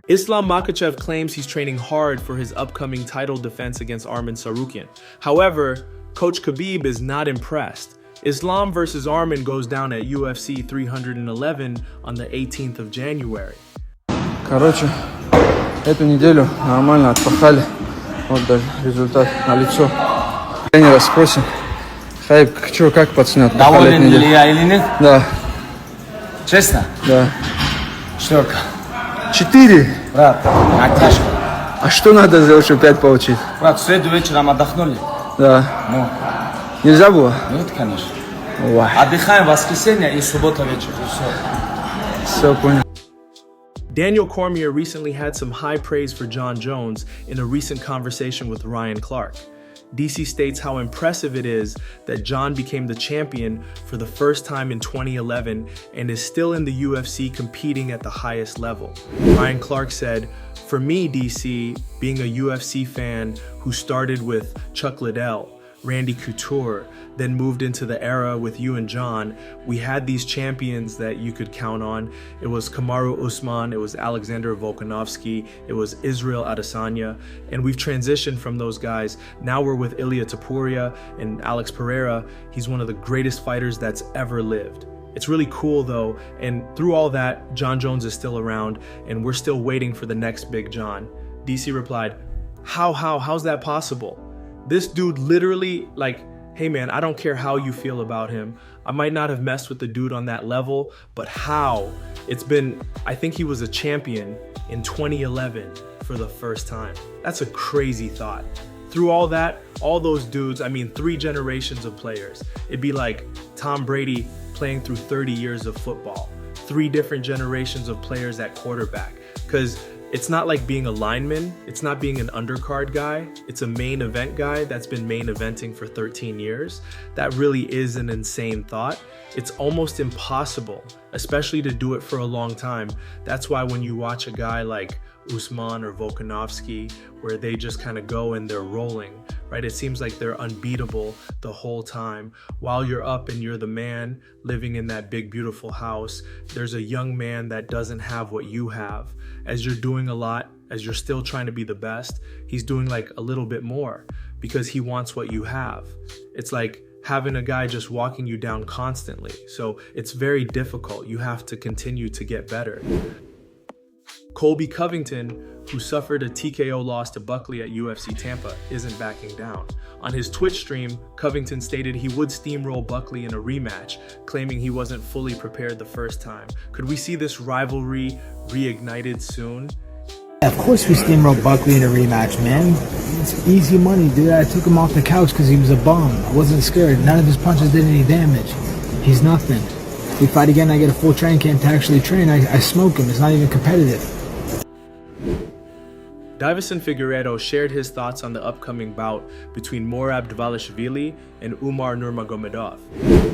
Islam Makhachev claims he's training hard for his upcoming title defense against Arman Tsarukyan. However, Coach Khabib is not impressed. Islam versus Arman goes down at UFC 311 on the 18th of January. Короче, эту неделю нормально отпахали. Вот даже результат налицо. Тренера спросим. Хайп, что, как пацаны отпахали эту неделю? Доволен ли я или нет? Да. Честно? Да. Четверка. 4? Брат, натяжка. А что надо сделать, чтобы 5 получить? Брат, в среду вечером отдохнули? Да. Ну? Нельзя было? Нет, конечно. Ой. Отдыхаем в воскресенье и суббота вечер. Все понял. Daniel Cormier recently had some high praise for Jon Jones in a recent conversation with Ryan Clark. DC states how impressive it is that Jon became the champion for the first time in 2011 and is still in the UFC competing at the highest level. Ryan Clark said, "For me, DC, being a UFC fan who started with Chuck Liddell, Randy Couture, then moved into the era with you and Jon, we had these champions that you could count on. It was Kamaru Usman, it was Alexander Volkanovski, it was Israel Adesanya, and we've transitioned from those guys. Now we're with Ilia Topuria and Alex Pereira. He's one of the greatest fighters that's ever lived." It's really cool though, and through all that, Jon Jones is still around, and we're still waiting for the next big Jon. DC replied, how's that possible? This dude literally, like, hey man, I don't care how you feel about him. I might not have messed with the dude on that level, but how? It's been, I think he was a champion in 2011 for the first time. That's a crazy thought. Through all that, all those dudes, I mean, 3 generations of players. It'd be like Tom Brady playing through 30 years of football. 3 different generations of players at quarterback. Because it's not like being a lineman, it's not being an undercard guy, it's a main event guy that's been main eventing for 13 years. That really is an insane thought. It's almost impossible, especially to do it for a long time. That's why when you watch a guy like Usman or Volkanovski, where they just kind of go and they're rolling, right? It seems like they're unbeatable the whole time. While you're up and you're the man living in that big, beautiful house, there's a young man that doesn't have what you have. As you're doing a lot, as you're still trying to be the best, he's doing like a little bit more because he wants what you have. It's like having a guy just walking you down constantly. So it's very difficult. You have to continue to get better. Colby Covington, who suffered a TKO loss to Buckley at UFC Tampa, isn't backing down. On his Twitch stream, Covington stated he would steamroll Buckley in a rematch, claiming he wasn't fully prepared the first time. Could we see this rivalry reignited soon? Of course we steamrolled Buckley in a rematch, man. It's easy money, dude. I took him off the couch because he was a bum. I wasn't scared. None of his punches did any damage. He's nothing. If we fight again, I get a full training camp to actually train. I smoke him. It's not even competitive. Deiveson Figueiredo shared his thoughts on the upcoming bout between MERAB Dvalishvili and Umar Nurmagomedov.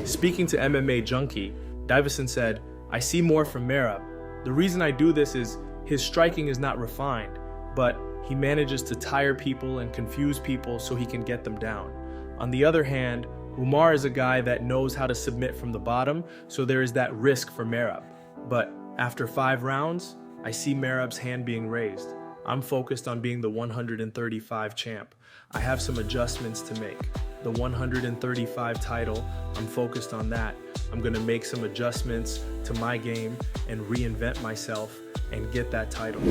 Speaking to MMA Junkie, Deiveson said, "I see more from MERAB. The reason I do this is his striking is not refined, but he manages to tire people and confuse people so he can get them down. On the other hand, Umar is a guy that knows how to submit from the bottom, so there is that risk for MERAB. But after 5 rounds, I see MERAB's hand being raised. I'm focused on being the 135 champ. I have some adjustments to make. The 135 title, I'm focused on that. I'm gonna make some adjustments to my game and reinvent myself and get that title."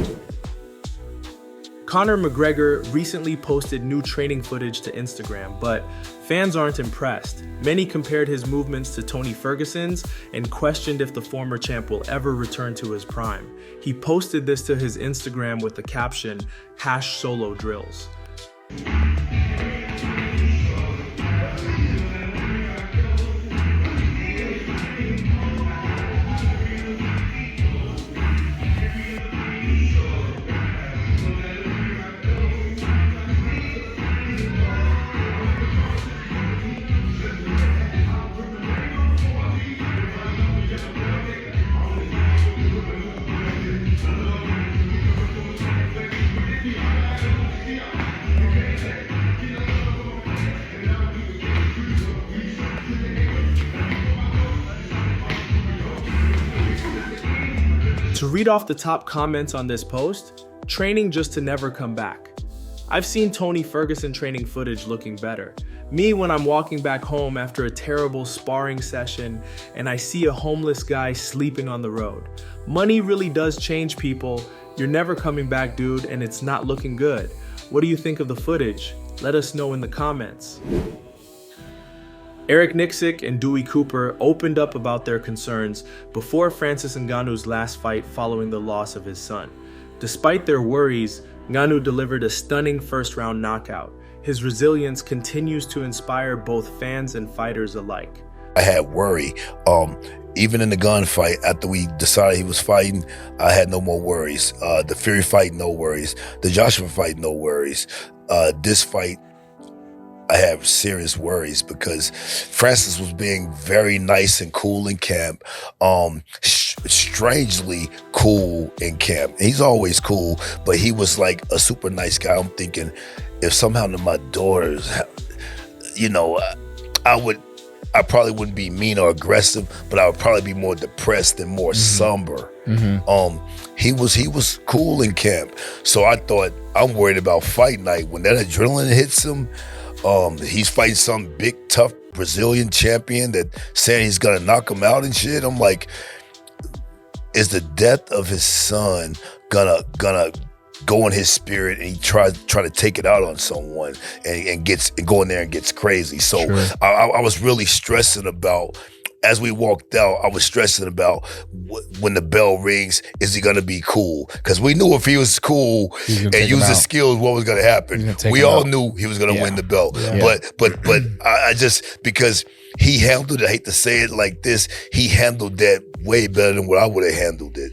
Conor McGregor recently posted new training footage to Instagram, but fans aren't impressed. Many compared his movements to Tony Ferguson's and questioned if the former champ will ever return to his prime. He posted this to his Instagram with the caption, #solo drills. read off the top comments on this post. Training just to never come back. I've seen Tony Ferguson training footage looking better. Me when I'm walking back home after a terrible sparring session and I see a homeless guy sleeping on the road. Money really does change people. You're never coming back, dude, and it's not looking good. What do you think of the footage? Let us know in the comments. Eric Nicksick and Dewey Cooper opened up about their concerns before Francis Ngannou's last fight following the loss of his son. Despite their worries, Ngannou delivered a stunning first-round knockout. His resilience continues to inspire both fans and fighters alike. I had worry. Even in the gunfight, after we decided he was fighting, I had no more worries. The Fury fight, no worries. The Joshua fight, no worries. This fight, I have serious worries because Francis was being very nice and cool in camp, strangely cool in camp. He's always cool, but he was like a super nice guy. I'm thinking, if somehow to my daughters, you know, I probably wouldn't be mean or aggressive, but I would probably be more depressed and more somber. He was cool in camp, so I thought, I'm worried about fight night. When that adrenaline hits him, he's fighting some big, tough Brazilian champion that saying he's gonna knock him out and shit. I'm like, is the death of his son gonna go in his spirit and he try to take it out on someone and go in there and gets crazy? So sure. I was really stressing about, as we walked out, I was stressing about when the bell rings, is he going to be cool? Because we knew if he was cool and used his skills, what was going to happen. We all knew he was going to win the belt. Yeah. But I just, because he handled it, I hate to say it like this, he handled that way better than what I would have handled it.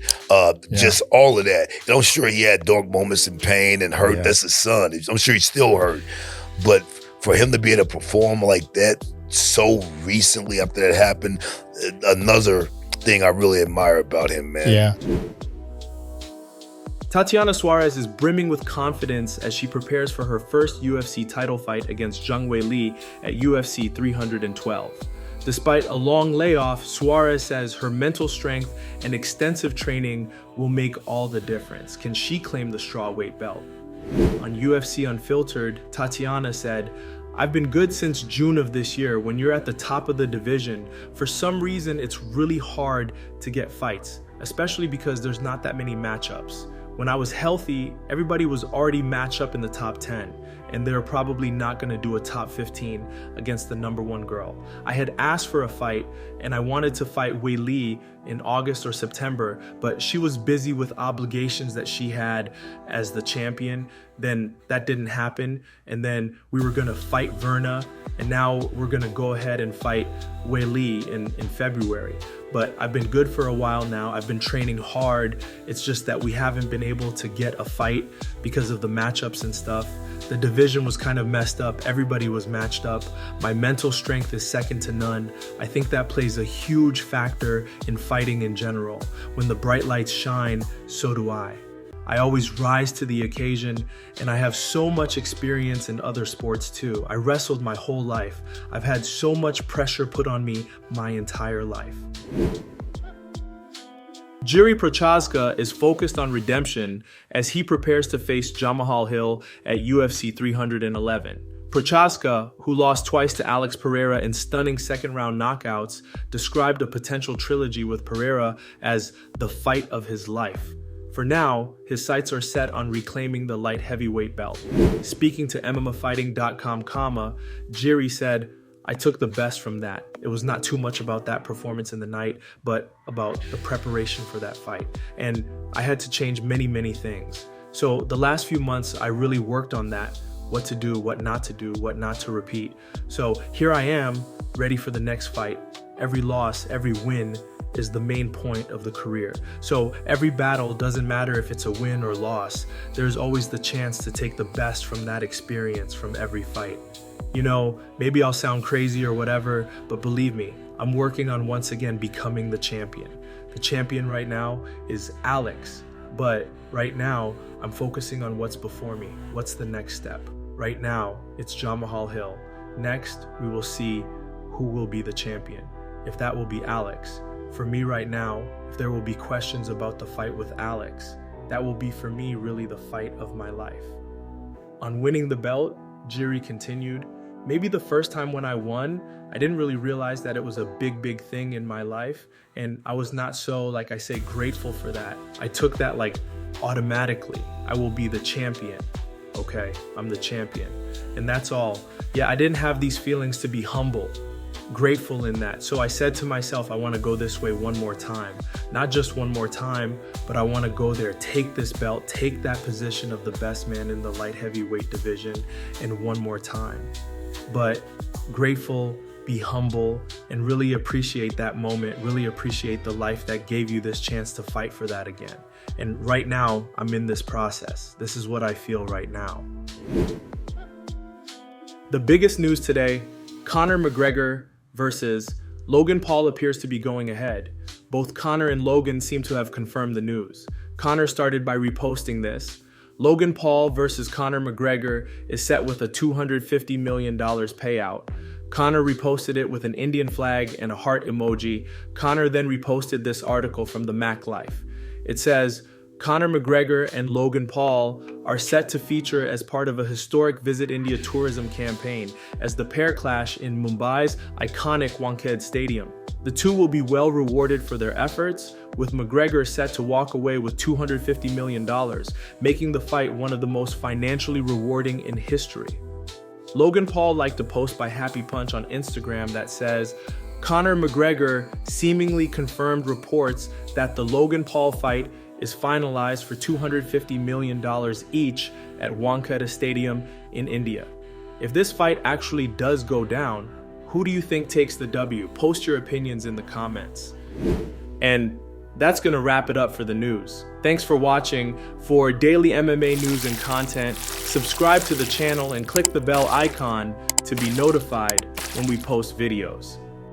Just all of that. And I'm sure he had dark moments and pain and hurt. That's his son. I'm sure he's still hurt. But for him to be able to perform like that so recently after that happened, another thing I really admire about him, man. Yeah. Tatiana Suarez is brimming with confidence as she prepares for her first UFC title fight against Zhang Weili at UFC 312. Despite a long layoff, Suarez says her mental strength and extensive training will make all the difference. Can she claim the strawweight belt? On UFC Unfiltered, Tatiana said, "I've been good since June of this year. When you're at the top of the division, for some reason it's really hard to get fights, especially because there's not that many matchups. When I was healthy, everybody was already matched up in the top 10, and they're probably not gonna do a top 15 against the #1 girl. I had asked for a fight, and I wanted to fight Weili in August or September, but she was busy with obligations that she had as the champion. Then that didn't happen, and then we were gonna fight Verna, and now we're gonna go ahead and fight Weili in February. But I've been good for a while now. I've been training hard. It's just that we haven't been able to get a fight because of the matchups and stuff. The division was kind of messed up. Everybody was matched up. My mental strength is second to none. I think that plays a huge factor in fighting in general. When the bright lights shine, so do I. I always rise to the occasion, and I have so much experience in other sports too. I wrestled my whole life. I've had so much pressure put on me my entire life." Jiri Prochazka is focused on redemption as he prepares to face Jamahal Hill at UFC 311. Prochazka, who lost twice to Alex Pereira in stunning second-round knockouts, described a potential trilogy with Pereira as the fight of his life. For now, his sights are set on reclaiming the light heavyweight belt. Speaking to MMAfighting.com, Jiri said, "I took the best from that. It was not too much about that performance in the night, but about the preparation for that fight. And I had to change many, many things. So the last few months, I really worked on that. What to do, what not to do, what not to repeat. So here I am, ready for the next fight. Every loss, every win is the main point of the career. So every battle doesn't matter if it's a win or loss. There's always the chance to take the best from that experience from every fight. You know, maybe I'll sound crazy or whatever, but believe me, I'm working on once again becoming the champion. The champion right now is Alex, but right now I'm focusing on what's before me. What's the next step? Right now, it's Jamahal Hill. Next, we will see who will be the champion. If that will be Alex, For me right now, if there will be questions about the fight with Alex, that will be for me really the fight of my life. On winning the belt, Jiri continued, maybe the first time when I won, I didn't really realize that it was a big thing in my life. And I was not so, like I say, grateful for that. I took that like automatically. I will be the champion. Okay, I'm the champion. And that's all. Yeah, I didn't have these feelings to be humble, grateful in that. So I said to myself, I want to go this way one more time. Not just one more time, but I want to go there, take this belt, take that position of the best man in the light heavyweight division, and one more time. But grateful, be humble, and really appreciate that moment, really appreciate the life that gave you this chance to fight for that again. And right now, I'm in this process. This is what I feel right now. The biggest news today, Conor McGregor versus Logan Paul appears to be going ahead. Both Conor and Logan seem to have confirmed the news. Conor started by reposting this. Logan Paul versus Conor McGregor is set with a $250 million payout. Conor reposted it with an Indian flag and a heart emoji. Conor then reposted this article from the Mac Life. It says, Conor McGregor and Logan Paul are set to feature as part of a historic Visit India tourism campaign as the pair clash in Mumbai's iconic Wankhede Stadium. The two will be well rewarded for their efforts, with McGregor set to walk away with $250 million, making the fight one of the most financially rewarding in history. Logan Paul liked a post by Happy Punch on Instagram that says, Conor McGregor seemingly confirmed reports that the Logan Paul fight is finalized for $250 million each at Wankhede Stadium in India. If this fight actually does go down, who do you think takes the W? Post your opinions in the comments. And that's gonna wrap it up for the news. Thanks for watching. For daily MMA news and content, subscribe to the channel and click the bell icon to be notified when we post videos.